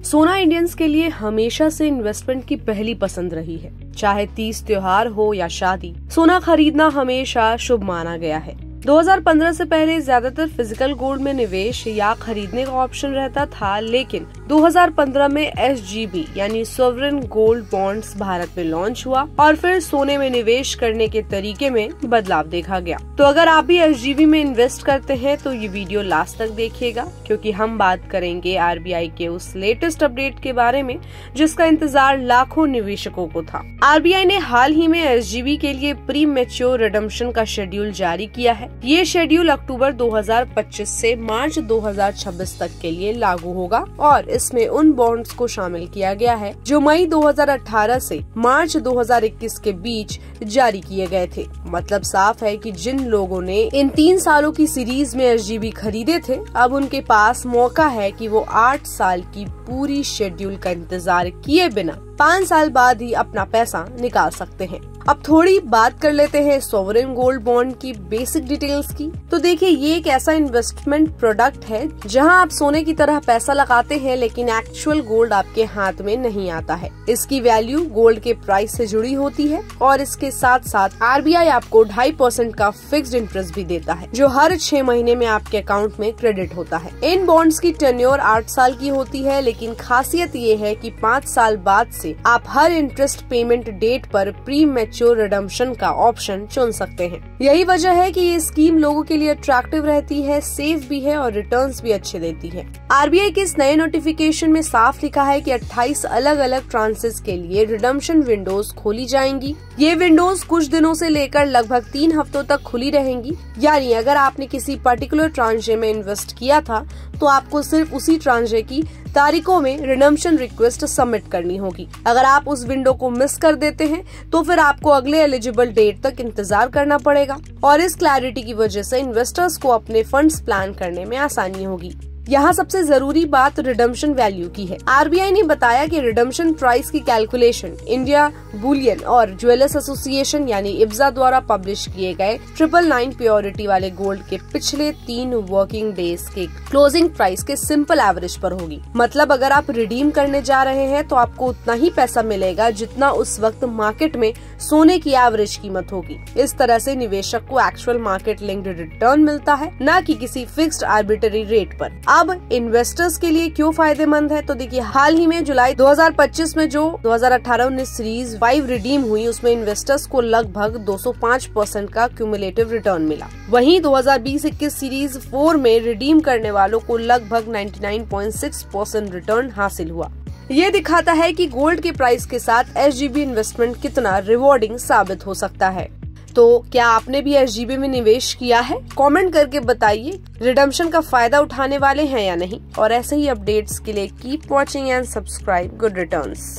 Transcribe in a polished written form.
सोना इंडियंस के लिए हमेशा से इन्वेस्टमेंट की पहली पसंद रही है। चाहे तीज त्योहार हो या शादी, सोना खरीदना हमेशा शुभ माना गया है। 2015 से पहले ज्यादातर फिजिकल गोल्ड में निवेश या खरीदने का ऑप्शन रहता था, लेकिन 2015 में SGB यानी सॉवरेन गोल्ड बॉन्ड्स भारत में लॉन्च हुआ और फिर सोने में निवेश करने के तरीके में बदलाव देखा गया। तो अगर आप भी SGB में इन्वेस्ट करते हैं तो ये वीडियो लास्ट तक देखिएगा, क्योंकि हम बात करेंगे RBI के उस लेटेस्ट अपडेट के बारे में जिसका इंतजार लाखों निवेशकों को था। RBI ने हाल ही में SGB के लिए प्री मैच्योर रिडम्पशन का शेड्यूल जारी किया है। ये शेड्यूल अक्टूबर 2025 से मार्च 2026 तक के लिए लागू होगा और इसमें उन बॉन्ड्स को शामिल किया गया है जो मई 2018 से मार्च 2021 के बीच जारी किए गए थे। मतलब साफ है कि जिन लोगों ने इन 3 सालों की सीरीज में SGB खरीदे थे, अब उनके पास मौका है कि वो 8 साल की पूरी शेड्यूल का इंतजार किए बिना 5 साल बाद ही अपना पैसा निकाल सकते हैं। अब थोड़ी बात कर लेते हैं सॉवरेन गोल्ड बॉन्ड की बेसिक डिटेल्स की। तो देखिए, ये एक ऐसा इन्वेस्टमेंट प्रोडक्ट है जहां आप सोने की तरह पैसा लगाते हैं, लेकिन एक्चुअल गोल्ड आपके हाथ में नहीं आता है। इसकी वैल्यू गोल्ड के प्राइस से जुड़ी होती है और इसके साथ साथ RBI आपको 2.5% का फिक्स्ड इंटरेस्ट भी देता है, जो हर 6 महीने में आपके अकाउंट में क्रेडिट होता है। इन बॉन्ड्स की टेन्योर 8 साल की होती है, लेकिन खासियत ये है कि 5 साल बाद से आप हर इंटरेस्ट पेमेंट डेट पर प्री मैच्योर रिडम्पशन का ऑप्शन चुन सकते हैं। यही वजह है कि ये स्कीम लोगों के लिए अट्रैक्टिव रहती है, सेफ भी है और रिटर्न्स भी अच्छे देती है। RBI के इस नए नोटिफिकेशन में साफ लिखा है कि 28 अलग अलग ट्रांसेस के लिए रिडम्पशन विंडोज खोली जाएंगी। ये विंडोज कुछ दिनों से लेकर लगभग 3 हफ्तों तक खुली रहेंगी। यानी अगर आपने किसी पर्टिकुलर ट्रांजे में इन्वेस्ट किया था तो आपको सिर्फ उसी ट्रांजे की तारीखों में रिडम्पशन रिक्वेस्ट सबमिट करनी होगी। अगर आप उस विंडो को मिस कर देते हैं तो फिर आपको अगले एलिजिबल डेट तक इंतजार करना पड़ेगा और इस क्लैरिटी की वजह से इन्वेस्टर्स को अपने फंड्स प्लान करने में आसानी होगी। यहाँ सबसे जरूरी बात रिडम्पशन वैल्यू की है। RBI ने बताया कि रिडम्पशन प्राइस की कैलकुलेशन इंडिया बुलियन और ज्वेलर्स एसोसिएशन यानी IBZA द्वारा पब्लिश किए गए 999 प्योरिटी वाले गोल्ड के पिछले 3 वर्किंग डेज के क्लोजिंग प्राइस के सिंपल एवरेज पर होगी। मतलब अगर आप रिडीम करने जा रहे हैं तो आपको उतना ही पैसा मिलेगा जितना उस वक्त मार्केट में सोने की एवरेज कीमत होगी। इस तरह से निवेशक को एक्चुअल मार्केट लिंक्ड रिटर्न मिलता है, न कि किसी फिक्स्ड आर्बिट्ररी रेट पर। अब इन्वेस्टर्स के लिए क्यों फायदेमंद है, तो देखिए, हाल ही में जुलाई 2025 में जो 2018-19 सीरीज 5 रिडीम हुई, उसमें इन्वेस्टर्स को लगभग 205% का क्यूमुलेटिव रिटर्न मिला। वहीं 2020-21 सीरीज 4 में रिडीम करने वालों को लगभग 99.6% रिटर्न हासिल हुआ। ये दिखाता है कि गोल्ड के प्राइस के साथ SGB इन्वेस्टमेंट कितना रिवॉर्डिंग साबित हो सकता है। तो क्या आपने भी SGB में निवेश किया है? कमेंट करके बताइए। रिडम्पशन का फायदा उठाने वाले हैं या नहीं? और ऐसे ही अपडेट्स के लिए keep watching and subscribe good returns.